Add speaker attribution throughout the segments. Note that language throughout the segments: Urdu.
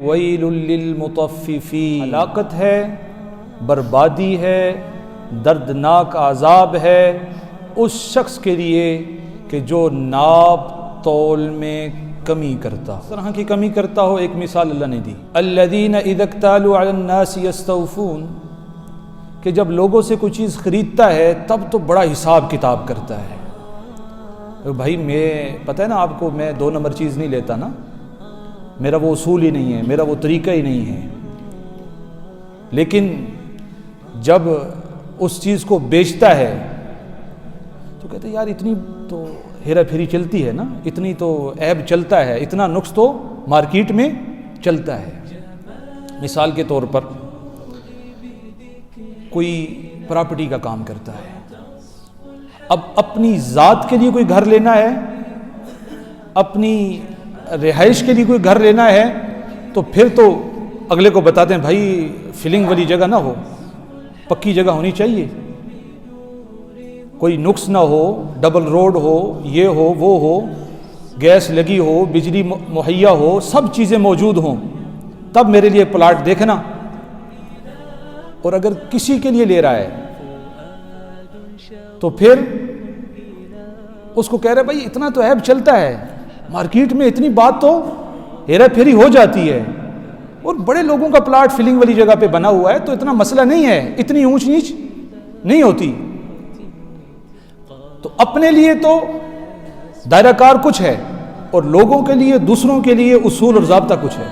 Speaker 1: ویل للمطففین، ہلاکت ہے، بربادی ہے، دردناک عذاب ہے اس شخص کے لیے کہ جو ناپ تول میں کمی کرتا ہو، اس طرح کی کمی کرتا ہو۔ ایک مثال اللہ نے دی، الذین اذا اکتالوا علی الناس یستوفون، کہ جب لوگوں سے کوئی چیز خریدتا ہے تب تو بڑا حساب کتاب کرتا ہے۔ بھائی میں پتہ ہے نا آپ کو، میں 2 نمبر چیز نہیں لیتا نا، میرا وہ اصول ہی نہیں ہے، میرا وہ طریقہ ہی نہیں ہے۔ لیکن جب اس چیز کو بیچتا ہے تو کہتے ہیں یار اتنی تو ہیرا پھیری چلتی ہے نا، اتنی تو عیب چلتا ہے، اتنا نقص تو مارکیٹ میں چلتا ہے۔ مثال کے طور پر کوئی پراپرٹی کا کام کرتا ہے، اب اپنی ذات کے لیے کوئی گھر لینا ہے، اپنی رہائش کے لیے کوئی گھر لینا ہے، تو پھر تو اگلے کو بتاتے ہیں بھائی فلنگ والی جگہ نہ ہو، پکی جگہ ہونی چاہیے، کوئی نقص نہ ہو، ڈبل روڈ ہو، یہ ہو وہ ہو، گیس لگی ہو، بجلی مہیا ہو، سب چیزیں موجود ہوں، تب میرے لیے پلاٹ دیکھنا۔ اور اگر کسی کے لیے لے رہا ہے تو پھر اس کو کہہ رہے بھائی اتنا تو عیب چلتا ہے، مارکیٹ میں اتنی بات تو ہیرا پھیری ہو جاتی ہے، اور بڑے لوگوں کا پلاٹ فلنگ والی جگہ پہ بنا ہوا ہے تو اتنا مسئلہ نہیں ہے، اتنی اونچ نیچ نہیں ہوتی۔ تو اپنے لیے تو دائرہ کار کچھ ہے، اور لوگوں کے لیے، دوسروں کے لیے اصول اور ضابطہ کچھ ہے۔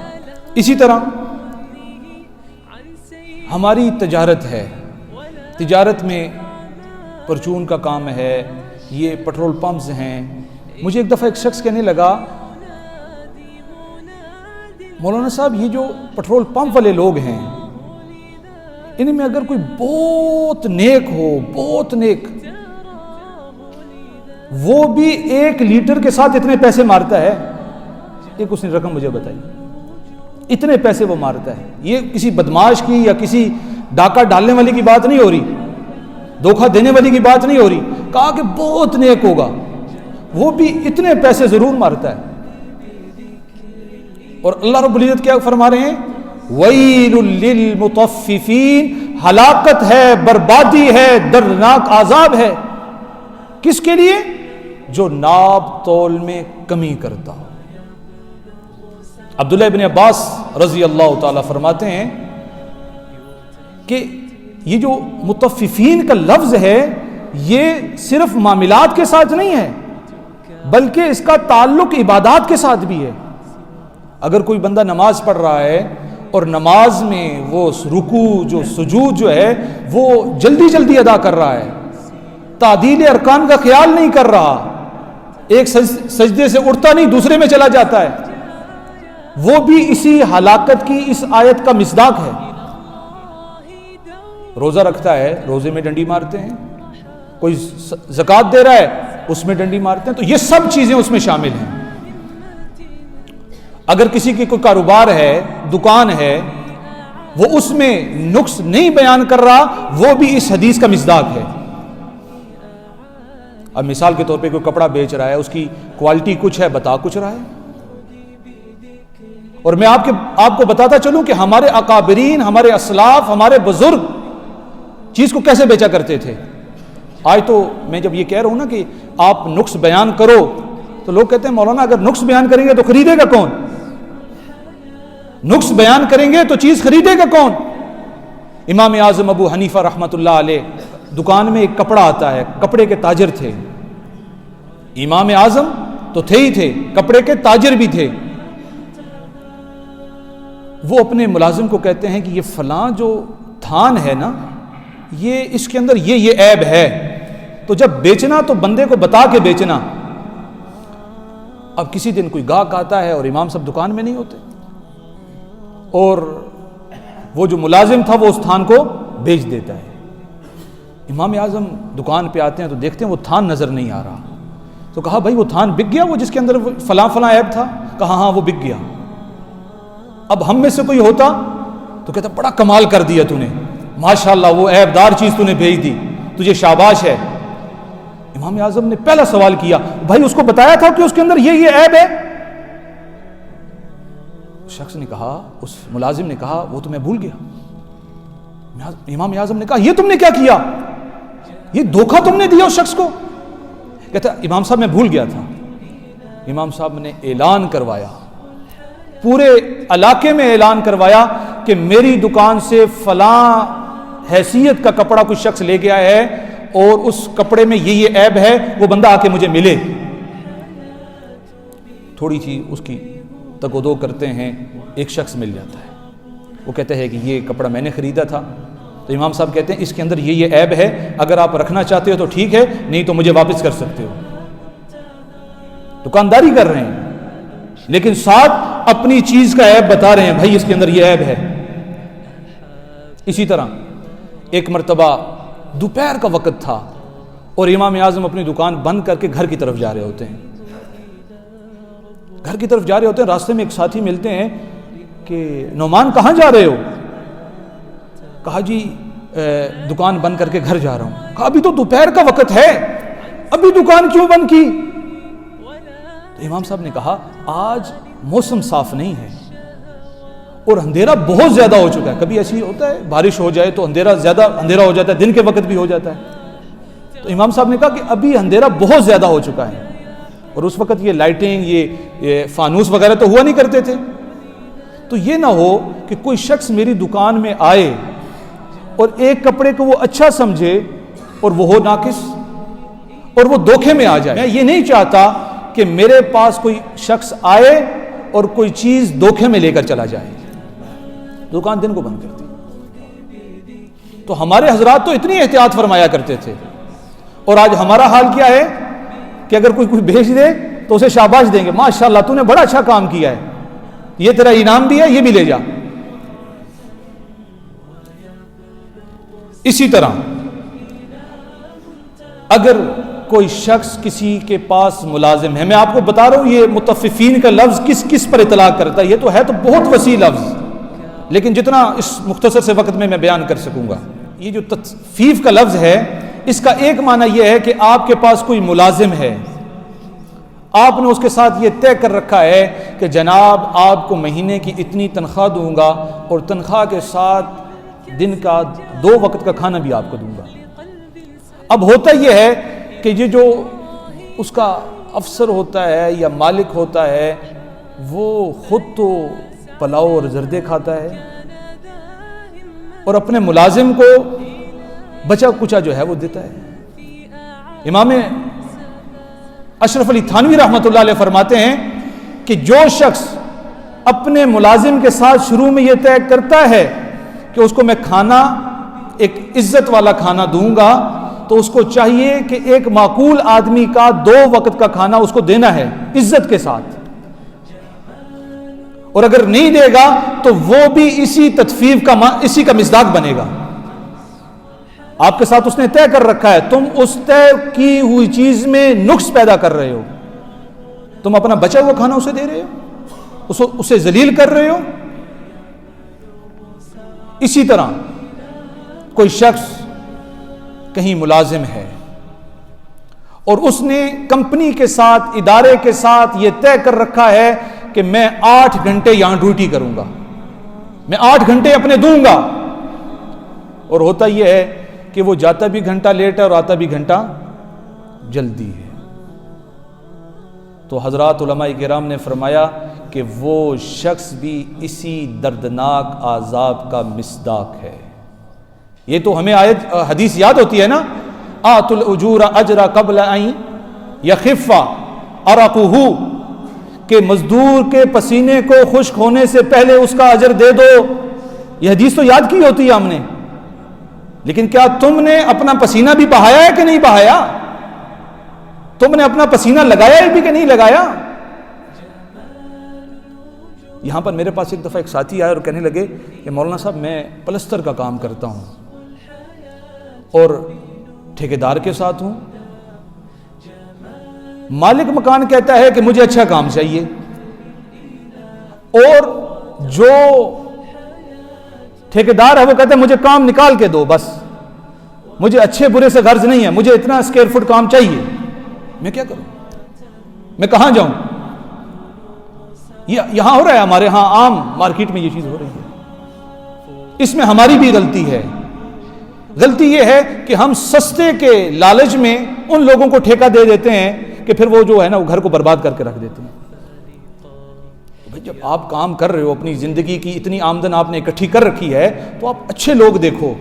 Speaker 1: اسی طرح ہماری تجارت ہے، تجارت میں پرچون کا کام ہے، یہ پٹرول پمپس ہیں۔ مجھے ایک دفعہ ایک شخص کہنے لگا مولانا صاحب یہ جو پٹرول پمپ والے لوگ ہیں ان میں اگر کوئی بہت نیک ہو، بہت نیک، وہ بھی 1 لیٹر کے ساتھ اتنے پیسے مارتا ہے، ایک اس نے رقم مجھے بتائی، اتنے پیسے وہ مارتا ہے۔ یہ کسی بدماش کی یا کسی ڈاکہ ڈالنے والی کی بات نہیں ہو رہی، دھوکہ دینے والی کی بات نہیں ہو رہی، کہا کہ بہت نیک ہوگا، وہ بھی اتنے پیسے ضرور مارتا ہے۔ اور اللہ رب العزت کیا فرما رہے ہیں؟ ویل للمطففین، ہلاکت ہے، بربادی ہے، دردناک عذاب ہے کس کے لیے؟ جو ناپ تول میں کمی کرتا ہو۔ عبداللہ ابن عباس رضی اللہ تعالیٰ فرماتے ہیں کہ یہ جو مطففین کا لفظ ہے یہ صرف معاملات کے ساتھ نہیں ہے بلکہ اس کا تعلق عبادات کے ساتھ بھی ہے۔ اگر کوئی بندہ نماز پڑھ رہا ہے اور نماز میں وہ رکوع جو سجود جو ہے وہ جلدی جلدی ادا کر رہا ہے، تعدیل ارکان کا خیال نہیں کر رہا، ایک سجدے سے اٹھتا نہیں دوسرے میں چلا جاتا ہے، وہ بھی اسی ہلاکت کی اس آیت کا مصداق ہے۔ روزہ رکھتا ہے، روزے میں ڈنڈی مارتے ہیں، کوئی زکوٰۃ دے رہا ہے اس میں ڈنڈی مارتے ہیں، تو یہ سب چیزیں اس میں شامل ہیں۔ اگر کسی کی کوئی کاروبار ہے، دکان ہے، وہ اس میں نقص نہیں بیان کر رہا، وہ بھی اس حدیث کا مصداق ہے۔ اب مثال کے طور پہ کوئی کپڑا بیچ رہا ہے، اس کی کوالٹی کچھ ہے، بتا کچھ رہا ہے۔ اور میں آپ کو بتاتا چلوں کہ ہمارے اکابرین، ہمارے اسلاف، ہمارے بزرگ چیز کو کیسے بیچا کرتے تھے۔ آج تو میں جب یہ کہہ رہا ہوں نا کہ آپ نقص بیان کرو تو لوگ کہتے ہیں مولانا اگر نقص بیان کریں گے تو خریدے گا کون؟ نقص بیان کریں گے تو چیز خریدے گا کون؟ امام اعظم ابو حنیفہ رحمۃ اللہ علیہ دکان میں ایک کپڑا آتا ہے، کپڑے کے تاجر تھے، امام اعظم تو تھے ہی تھے، کپڑے کے تاجر بھی تھے۔ وہ اپنے ملازم کو کہتے ہیں کہ یہ فلاں جو تھان ہے نا، یہ اس کے اندر یہ عیب ہے، تو جب بیچنا تو بندے کو بتا کے بیچنا۔ اب کسی دن کوئی گاہک آتا ہے اور امام صاحب دکان میں نہیں ہوتے، اور وہ جو ملازم تھا وہ اس تھان کو بیچ دیتا ہے۔ امام اعظم دکان پہ آتے ہیں تو دیکھتے ہیں وہ تھان نظر نہیں آ رہا، تو کہا بھائی وہ تھان بک گیا، وہ جس کے اندر فلاں فلاں عیب تھا؟ کہا ہاں وہ بک گیا۔ اب ہم میں سے کوئی ہوتا تو کہتا بڑا کمال کر دیا تو نے، ماشاءاللہ وہ عیب دار چیز تو نے بھیج دی، تجھے شاباش ہے۔ امام اعظم نے پہلا سوال کیا بھائی اس کو بتایا تھا کہ اس کے اندر یہ عیب ہے؟ شخص نے کہا, اس ملازم نے کہا, وہ تو میں بھول گیا. امام اعظم نے کہا, یہ تم نے کیا کیا, یہ دھوکہ تم نے دیا اس شخص کو. کہتا امام صاحب میں بھول گیا تھا. امام صاحب نے اعلان کروایا, پورے علاقے میں اعلان کروایا کہ میری دکان سے فلاں حیثیت کا کپڑا کوئی شخص لے گیا ہے اور اس کپڑے میں یہ عیب ہے, وہ بندہ آ کے مجھے ملے. تھوڑی سی اس کی تگ و دو کرتے ہیں, ایک شخص مل جاتا ہے. وہ کہتا ہے کہ یہ کپڑا میں نے خریدا تھا. تو امام صاحب کہتے ہیں اس کے اندر یہ عیب ہے, اگر آپ رکھنا چاہتے ہو تو ٹھیک ہے, نہیں تو مجھے واپس کر سکتے ہو. دکانداری کر رہے ہیں لیکن ساتھ اپنی چیز کا عیب بتا رہے ہیں, بھائی اس کے اندر یہ عیب ہے. اسی طرح ایک مرتبہ دوپہر کا وقت تھا اور امام اعظم اپنی دکان بند کر کے گھر کی طرف جا رہے ہوتے ہیں. گھر کی طرف جا رہے ہوتے ہیں, راستے میں ایک ساتھی ملتے ہیں کہ نعمان کہاں جا رہے ہو؟ کہا جی دکان بند کر کے گھر جا رہا ہوں. کہا ابھی تو دوپہر کا وقت ہے, ابھی دکان کیوں بند کی؟ تو امام صاحب نے کہا آج موسم صاف نہیں ہے اور اندھیرا بہت زیادہ ہو چکا ہے. کبھی ایسی ہوتا ہے بارش ہو جائے تو زیادہ اندھیرا ہو جاتا ہے, دن کے وقت بھی ہو جاتا ہے. تو امام صاحب نے کہا کہ ابھی اندھیرا بہت زیادہ ہو چکا ہے, اور اس وقت یہ لائٹنگ, یہ فانوس وغیرہ تو ہوا نہیں کرتے تھے. تو یہ نہ ہو کہ کوئی شخص میری دکان میں آئے اور ایک کپڑے کو وہ اچھا سمجھے اور وہ ہو ناقص, اور وہ دھوکے میں آ جائے. میں یہ نہیں چاہتا کہ میرے پاس کوئی شخص آئے اور کوئی چیز دھوکے میں لے کر چلا جائے. دکان دن کو بند کر دی. تو ہمارے حضرات تو اتنی احتیاط فرمایا کرتے تھے, اور آج ہمارا حال کیا ہے کہ اگر کوئی بھیج دے تو اسے شاباش دیں گے, ماشاءاللہ تو نے بڑا اچھا کام کیا ہے, یہ تیرا انعام بھی ہے, یہ بھی لے جا. اسی طرح اگر کوئی شخص کسی کے پاس ملازم ہے, میں آپ کو بتا رہا ہوں یہ متففین کا لفظ کس کس پر اطلاق کرتا ہے, یہ تو ہے تو بہت وسیع لفظ, لیکن جتنا اس مختصر سے وقت میں بیان کر سکوں گا. یہ جو تطفیف کا لفظ ہے اس کا ایک معنی یہ ہے کہ آپ کے پاس کوئی ملازم ہے, آپ نے اس کے ساتھ یہ طے کر رکھا ہے کہ جناب آپ کو مہینے کی اتنی تنخواہ دوں گا اور تنخواہ کے ساتھ دن کا 2 وقت کا کھانا بھی آپ کو دوں گا. اب ہوتا یہ ہے کہ یہ جو اس کا افسر ہوتا ہے یا مالک ہوتا ہے وہ خود تو پلاؤ اور زردے کھاتا ہے اور اپنے ملازم کو بچا کچا جو ہے وہ دیتا ہے. امام اشرف علی تھانوی رحمۃ اللہ علیہ فرماتے ہیں کہ جو شخص اپنے ملازم کے ساتھ شروع میں یہ طے کرتا ہے کہ اس کو میں کھانا ایک عزت والا کھانا دوں گا, تو اس کو چاہیے کہ ایک معقول آدمی کا 2 وقت کا کھانا اس کو دینا ہے عزت کے ساتھ, اور اگر نہیں دے گا تو وہ بھی اسی تطفیف کا اسی کا مصداق بنے گا. آپ کے ساتھ اس نے طے کر رکھا ہے, تم اس طے کی ہوئی چیز میں نقص پیدا کر رہے ہو, تم اپنا بچا ہوا کھانا اسے دے رہے ہو, اسے ذلیل کر رہے ہو. اسی طرح کوئی شخص کہیں ملازم ہے اور اس نے کمپنی کے ساتھ, ادارے کے ساتھ یہ طے کر رکھا ہے کہ میں 8 گھنٹے یہاں ڈیوٹی کروں گا, میں 8 گھنٹے اپنے دوں گا, اور ہوتا یہ ہے کہ وہ جاتا بھی گھنٹہ لیٹ ہے اور آتا بھی گھنٹہ جلدی ہے. تو حضرات علماء کرام نے فرمایا کہ وہ شخص بھی اسی دردناک عذاب کا مصداق ہے. یہ تو ہمیں آیت حدیث یاد ہوتی ہے نا, آت الاجور اجرا قبل ان یخف عرقہ, کہ مزدور کے پسینے کو خشک ہونے سے پہلے اس کا اجر دے دو. یہ حدیث تو یاد کی ہوتی ہے ہم نے, لیکن کیا تم نے اپنا پسینہ بھی بہایا ہے کہ نہیں بہایا؟ تم نے اپنا پسینہ لگایا بھی کہ نہیں لگایا؟ یہاں پر میرے پاس ایک دفعہ ایک ساتھی آئے اور کہنے لگے کہ مولانا صاحب میں پلستر کا کام کرتا ہوں اور ٹھیکیدار کے ساتھ ہوں, مالک مکان کہتا ہے کہ مجھے اچھا کام چاہیے, اور جو ٹھیکیدار ہے وہ کہتا ہے مجھے کام نکال کے دو, بس مجھے اچھے برے سے غرض نہیں ہے, مجھے اتنا اسکوائر فٹ کام چاہیے. میں کیا کروں, میں کہاں جاؤں؟ یہاں ہو رہا ہے، ہمارے ہاں عام مارکیٹ میں یہ چیز ہو رہی ہے. اس میں ہماری بھی غلطی ہے. غلطی یہ ہے کہ ہم سستے کے لالچ میں ان لوگوں کو ٹھیکہ دے دیتے ہیں کہ پھر وہ جو ہے نا وہ گھر کو برباد کر کے رکھ دیتے ہیں. بھائی جب آپ کام کر رہے ہو، اپنی زندگی کی اتنی آمدن آپ نے اکٹھی کر رکھی ہے، تو آپ اچھے لوگ دیکھو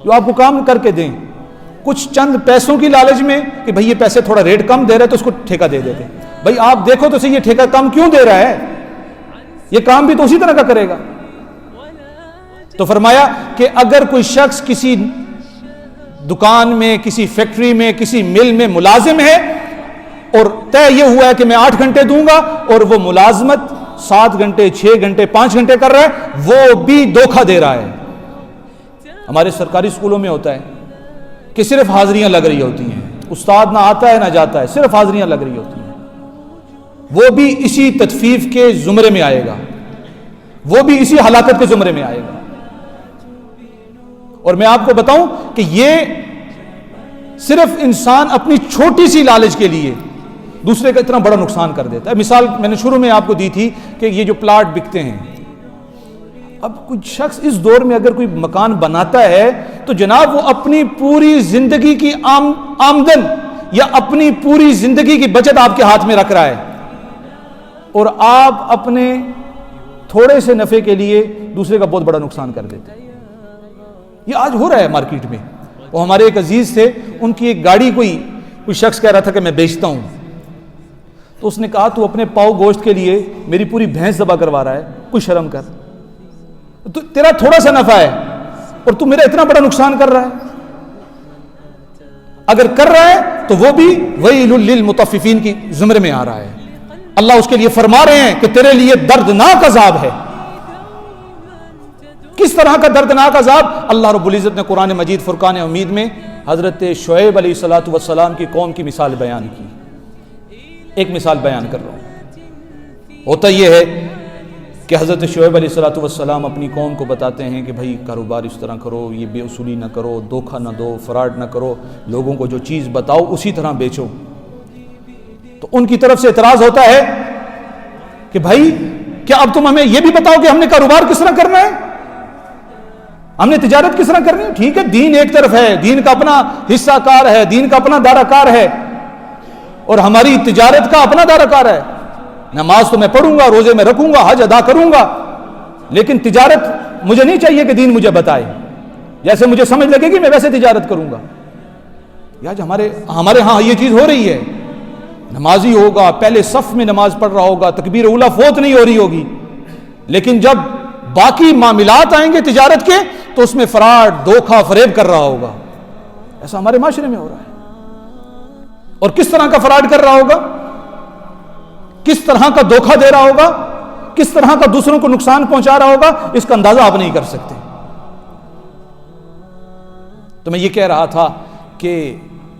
Speaker 1: جو آپ کو کام کر کے دیں. کچھ چند پیسوں کی لالچ میں کہ بھئی یہ پیسے تھوڑا ریٹ کم دے رہا ہے تو اس کو ٹھیکہ دے دیتے. بھئی آپ دیکھو تو صحیح یہ ٹھیکہ کم کیوں دے رہا ہے، یہ کام بھی تو اسی طرح کا کرے گا. تو فرمایا کہ اگر کوئی شخص کسی دکان میں، کسی فیکٹری میں، کسی مل میں ملازم ہے اور طے یہ ہوا ہے کہ میں 8 گھنٹے دوں گا اور وہ ملازمت 7 گھنٹے 6 گھنٹے 5 گھنٹے کر رہا ہے، وہ بھی دھوکہ دے رہا ہے. ہمارے سرکاری اسکولوں میں ہوتا ہے کہ صرف حاضریاں لگ رہی ہوتی ہیں، استاد نہ آتا ہے نہ جاتا ہے، صرف حاضریاں لگ رہی ہوتی ہیں. وہ بھی اسی تطفیف کے زمرے میں آئے گا، وہ بھی اسی ہلاکت کے زمرے میں آئے گا. اور میں آپ کو بتاؤں کہ یہ صرف انسان اپنی چھوٹی سی لالچ کے لیے دوسرے کا اتنا بڑا نقصان کر دیتا ہے. مثال میں نے شروع میں آپ کو دی تھی کہ یہ جو پلاٹ بکتے ہیں، اب کچھ شخص اس دور میں اگر کوئی مکان بناتا ہے تو جناب وہ اپنی پوری زندگی کی آمدن یا اپنی پوری زندگی کی بچت آپ کے ہاتھ میں رکھ رہا ہے، اور آپ اپنے تھوڑے سے نفع کے لیے دوسرے کا بہت بڑا نقصان کر دیتے ہیں. یہ آج ہو رہا ہے مارکیٹ میں. وہ ہمارے ایک عزیز تھے، ان کی ایک گاڑی کوئی شخص کہہ رہا تھا کہ میں بیچتا ہوں. تو اس نے کہا تو اپنے پاؤ گوشت کے لیے میری پوری بھینس ذبح کروا رہا ہے، کوئی شرم کر. تو تیرا تھوڑا سا نفع ہے اور تو میرا اتنا بڑا نقصان کر رہا ہے. اگر کر رہا ہے تو وہ بھی ویل للمطففین کی زمرے میں آ رہا ہے. اللہ اس کے لیے فرما رہے ہیں کہ تیرے لیے دردناک عذاب ہے. کس طرح کا دردناک عذاب؟ اللہ رب العزت نے قرآن مجید فرقان حمید میں حضرت شعیب علیہ الصلوۃ والسلام کی قوم کی مثال بیان کی. ایک مثال بیان کر رہا ہوں. ہوتا یہ ہے کہ حضرت شعیب علیہ الصلوۃ والسلام اپنی قوم کو بتاتے ہیں کہ بھائی کاروبار اس طرح کرو، یہ بے اصولی نہ کرو، دھوکہ نہ دو، فراڈ نہ کرو، لوگوں کو جو چیز بتاؤ اسی طرح بیچو. تو ان کی طرف سے اعتراض ہوتا ہے کہ بھائی کیا اب تم ہمیں یہ بھی بتاؤ کہ ہم نے کاروبار کس طرح کرنا ہے، ہم نے تجارت کس طرح کرنی ہے. ٹھیک ہے، دین ایک طرف ہے، دین کا اپنا حصہ کار ہے، دین کا اپنا دارہ کار ہے، اور ہماری تجارت کا اپنا دارہ کار ہے. نماز تو میں پڑھوں گا، روزے میں رکھوں گا، حج ادا کروں گا، لیکن تجارت مجھے نہیں چاہیے کہ دین مجھے بتائے. جیسے مجھے سمجھ لگے گی میں ویسے تجارت کروں گا. یا ہمارے ہاں یہ چیز ہو رہی ہے. نمازی ہوگا، پہلے صف میں نماز پڑھ رہا ہوگا، تکبیر اولیٰ فوت نہیں ہو رہی ہوگی، لیکن جب باقی معاملات آئیں گے تجارت کے تو اس میں فراڈ، دھوکہ، فریب کر رہا ہوگا. ایسا ہمارے معاشرے میں ہو رہا ہے. اور کس طرح کا فراڈ کر رہا ہوگا، کس طرح کا دھوکہ دے رہا ہوگا، کس طرح کا دوسروں کو نقصان پہنچا رہا ہوگا، اس کا اندازہ آپ نہیں کر سکتے. تو میں یہ کہہ رہا تھا کہ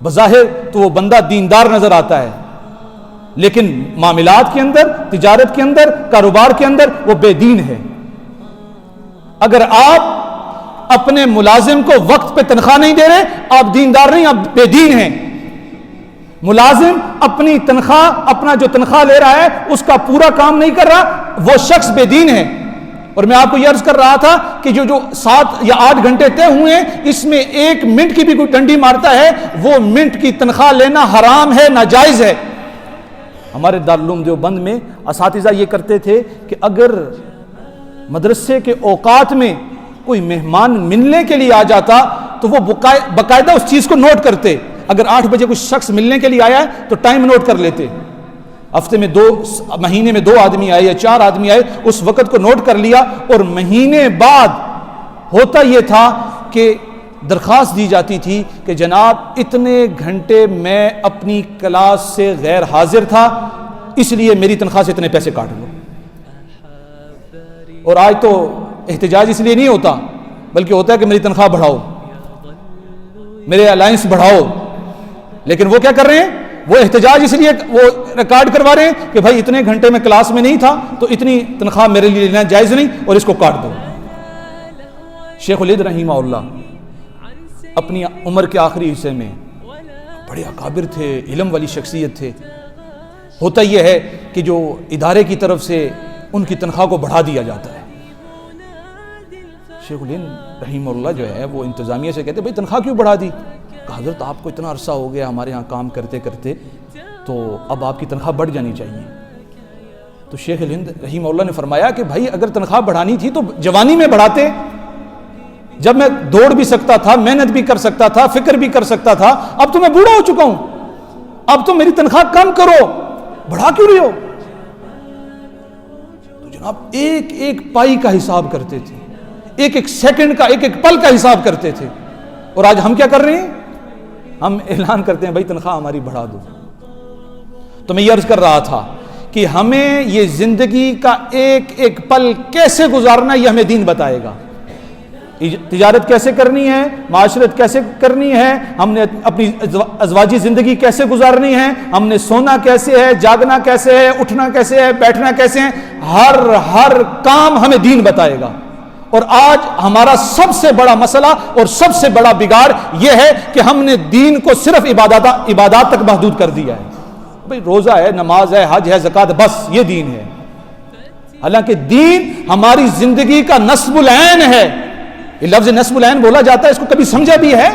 Speaker 1: بظاہر تو وہ بندہ دیندار نظر آتا ہے، لیکن معاملات کے اندر، تجارت کے اندر، کاروبار کے اندر وہ بے دین ہے. اگر آپ اپنے ملازم کو وقت پہ تنخواہ نہیں دے رہے، آپ دیندار نہیں، آپ بے دین ہیں. ملازم اپنی تنخواہ، اپنا جو تنخواہ لے رہا ہے اس کا پورا کام نہیں کر رہا، وہ شخص بے دین ہے. اور میں آپ کو یہ عرض کر رہا تھا کہ جو 7 یا 8 گھنٹے طے ہوئے ہیں، اس میں 1 منٹ کی بھی کوئی ڈنڈی مارتا ہے، وہ منٹ کی تنخواہ لینا حرام ہے، ناجائز ہے. ہمارے دارالعلوم دیوبند میں اساتذہ یہ کرتے تھے کہ اگر مدرسے کے اوقات میں کوئی مہمان ملنے کے لیے آ جاتا تو وہ باقاعدہ اس چیز کو نوٹ کرتے. اگر 8 بجے کوئی شخص ملنے کے لیے آیا ہے تو ٹائم نوٹ کر لیتے. ہفتے میں مہینے میں 2 آدمی آئے یا 4 آدمی آئے، اس وقت کو نوٹ کر لیا، اور مہینے بعد ہوتا یہ تھا کہ درخواست دی جاتی تھی کہ جناب اتنے گھنٹے میں اپنی کلاس سے غیر حاضر تھا، اس لیے میری تنخواہ سے اتنے پیسے کاٹ لو. اور آج تو احتجاج اس لیے نہیں ہوتا، بلکہ ہوتا ہے کہ میری تنخواہ بڑھاؤ، میرے الائنس بڑھاؤ. لیکن وہ کیا کر رہے ہیں؟ وہ احتجاج اس لیے وہ ریکارڈ کروا رہے ہیں کہ بھائی اتنے گھنٹے میں کلاس میں نہیں تھا تو اتنی تنخواہ میرے لیے لینا جائز نہیں، اور اس کو کاٹ دو. شیخ الہند رحمہ اللہ اپنی عمر کے آخری حصے میں بڑے اکابر تھے، علم والی شخصیت تھے. ہوتا یہ ہے کہ جو ادارے کی طرف سے ان کی تنخواہ کو بڑھا دیا جاتا ہے. شیخ الہند رحمہ اللہ جو ہے وہ انتظامیہ سے کہتے بھائی تنخواہ کیوں بڑھا دی؟ کہا حضرت آپ کو اتنا عرصہ ہو گیا ہمارے ہاں کام کرتے کرتے، تو اب آپ کی تنخواہ بڑھ جانی چاہیے. تو شیخ الہند رحمہ اللہ نے فرمایا کہ بھائی اگر تنخواہ بڑھانی تھی تو جوانی میں بڑھاتے، جب میں دوڑ بھی سکتا تھا، محنت بھی کر سکتا تھا، فکر بھی کر سکتا تھا. اب تو میں بوڑھا ہو چکا ہوں، اب تو میری تنخواہ کم کرو، بڑھا کیوں رہے ہو؟ تو جناب ایک ایک پائی کا حساب کرتے تھے، ایک ایک سیکنڈ کا، ایک ایک پل کا حساب کرتے تھے. اور آج ہم کیا کر رہے ہیں؟ ہم اعلان کرتے ہیں بھائی تنخواہ ہماری بڑھا دو. تو میں یہ عرض کر رہا تھا کہ ہمیں یہ زندگی کا ایک ایک پل کیسے گزارنا یہ ہمیں دین بتائے گا. تجارت کیسے کرنی ہے، معاشرت کیسے کرنی ہے، ہم نے اپنی ازواجی زندگی کیسے گزارنی ہے، ہم نے سونا کیسے ہے، جاگنا کیسے ہے، اٹھنا کیسے ہے، بیٹھنا کیسے ہے، ہر کام ہمیں دین بتائے گا. اور آج ہمارا سب سے بڑا مسئلہ اور سب سے بڑا بگاڑ یہ ہے کہ ہم نے دین کو صرف عبادات تک محدود کر دیا ہے. بھئی روزہ ہے، نماز ہے، حج ہے، زکوٰۃ، بس یہ دین ہے. حالانکہ دین ہماری زندگی کا نصب العین ہے. یہ لفظ نصب العین بولا جاتا ہے، اس کو کبھی سمجھا بھی ہے؟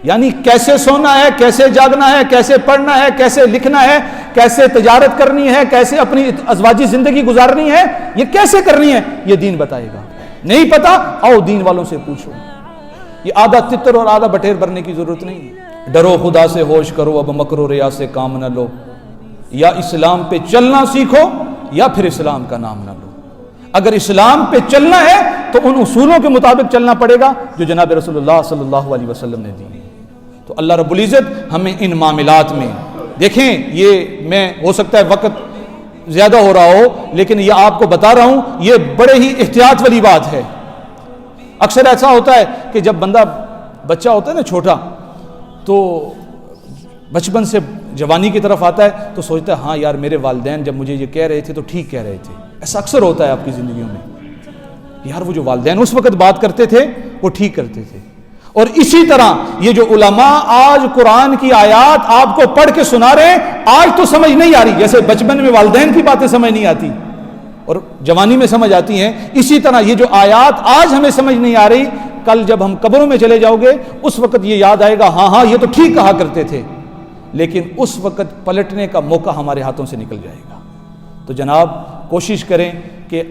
Speaker 1: یعنی کیسے سونا ہے، کیسے جاگنا ہے، کیسے پڑھنا ہے، کیسے لکھنا ہے، کیسے تجارت کرنی ہے، کیسے اپنی ازواجی زندگی گزارنی ہے، یہ کیسے کرنی ہے یہ دین بتائے گا. نہیں پتا آؤ دین والوں سے پوچھو. یہ آدھا تتر اور آدھا بٹیر بھرنے کی ضرورت نہیں. ڈرو خدا سے ہوش کرو، اب مکر و ریا سے کام نہ لو. یا اسلام پہ چلنا سیکھو یا پھر اسلام کا نام نہ لو. اگر اسلام پہ چلنا ہے تو ان اصولوں کے مطابق چلنا پڑے گا جو جناب رسول اللہ صلی اللہ علیہ وسلم نے دی. تو اللہ رب العزت ہمیں ان معاملات میں دیکھیں، یہ میں ہو سکتا ہے وقت زیادہ ہو رہا ہو لیکن یہ آپ کو بتا رہا ہوں، یہ بڑے ہی احتیاط والی بات ہے. اکثر ایسا ہوتا ہے کہ جب بندہ بچہ ہوتا ہے نا چھوٹا، تو بچپن سے جوانی کی طرف آتا ہے تو سوچتا ہے ہاں یار میرے والدین جب مجھے یہ کہہ رہے تھے تو ٹھیک کہہ رہے تھے. ایسا اکثر ہوتا ہے آپ کی زندگیوں میں، یار وہ جو والدین اس وقت بات کرتے تھے وہ ٹھیک کرتے تھے. اور اسی طرح یہ جو علماء آج قرآن کی آیات آپ کو پڑھ کے سنا رہے ہیں، آج تو سمجھ نہیں آ رہی، جیسے بچپن میں والدین کی باتیں سمجھ نہیں آتی اور جوانی میں سمجھ آتی ہیں، اسی طرح یہ جو آیات آج ہمیں سمجھ نہیں آ رہی، کل جب ہم قبروں میں چلے جاؤ گے اس وقت یہ یاد آئے گا ہاں یہ تو ٹھیک کہا کرتے تھے. لیکن اس وقت پلٹنے کا موقع ہمارے ہاتھوں سے نکل جائے گا. تو جناب کوشش کریں کہ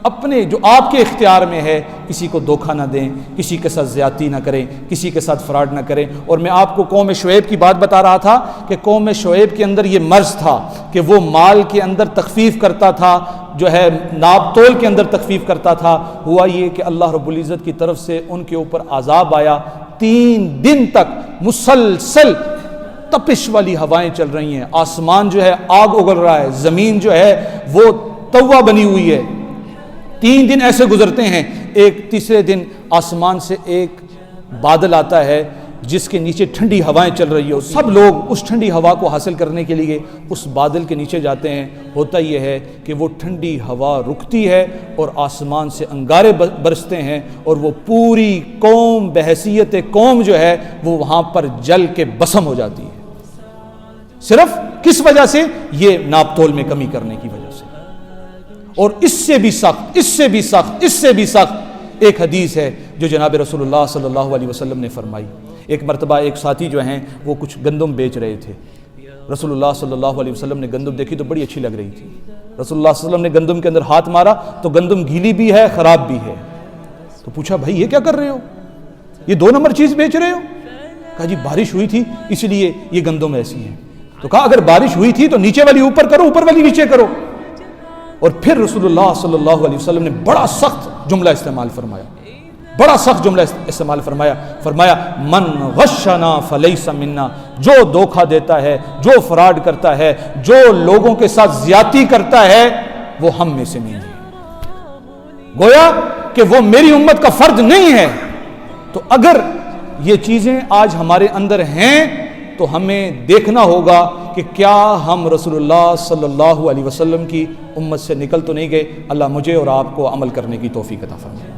Speaker 1: اپنے جو آپ کے اختیار میں ہے کسی کو دھوکہ نہ دیں، کسی کے ساتھ زیادتی نہ کریں، کسی کے ساتھ فراڈ نہ کریں. اور میں آپ کو قوم شعیب کی بات بتا رہا تھا کہ قوم شعیب کے اندر یہ مرض تھا کہ وہ مال کے اندر تخفیف کرتا تھا، جو ہے ناپ تول کے اندر تخفیف کرتا تھا. ہوا یہ کہ اللہ رب العزت کی طرف سے ان کے اوپر عذاب آیا. 3 دن تک مسلسل تپش والی ہوائیں چل رہی ہیں، آسمان جو ہے آگ اگل رہا ہے، زمین جو ہے وہ توا بنی ہوئی ہے. 3 دن ایسے گزرتے ہیں. ایک تیسرے دن آسمان سے ایک بادل آتا ہے جس کے نیچے ٹھنڈی ہوائیں چل رہی ہو. سب لوگ اس ٹھنڈی ہوا کو حاصل کرنے کے لیے اس بادل کے نیچے جاتے ہیں. ہوتا یہ ہے کہ وہ ٹھنڈی ہوا رکتی ہے اور آسمان سے انگارے برستے ہیں اور وہ پوری قوم بحیثیت قوم جو ہے وہ وہاں پر جل کے بسم ہو جاتی ہے. صرف کس وجہ سے؟ یہ ناپ تول میں کمی کرنے کی وجہ سے. اور اس سے بھی سخت ایک حدیث ہے جو جناب رسول اللہ صلی اللہ علیہ وسلم نے فرمائی. ایک مرتبہ ایک ساتھی جو ہیں وہ کچھ گندم بیچ رہے تھے. رسول اللہ صلی اللہ علیہ وسلم نے گندم دیکھی تو بڑی اچھی لگ رہی تھی. رسول اللہ صلی اللہ علیہ وسلم نے گندم کے اندر ہاتھ مارا تو گندم گیلی بھی ہے، خراب بھی ہے. تو پوچھا بھائی یہ کیا کر رہے ہو، یہ 2 نمبر چیز بیچ رہے ہو؟ کہا جی بارش ہوئی تھی اس لیے یہ گندم ایسی ہے. تو کہا اگر بارش ہوئی تھی تو نیچے والی اوپر کرو، اوپر والی نیچے کرو. اور پھر رسول اللہ صلی اللہ علیہ وسلم نے بڑا سخت جملہ استعمال فرمایا، فرمایا من غشنا فلیس منا. جو دھوکہ دیتا ہے، جو فراڈ کرتا ہے، جو لوگوں کے ساتھ زیادتی کرتا ہے وہ ہم میں سے نہیں ہے. گویا کہ وہ میری امت کا فرد نہیں ہے. تو اگر یہ چیزیں آج ہمارے اندر ہیں تو ہمیں دیکھنا ہوگا کہ کیا ہم رسول اللہ صلی اللہ علیہ وسلم کی امت سے نکل تو نہیں گئے. اللہ مجھے اور آپ کو عمل کرنے کی توفیق عطا فرمائے.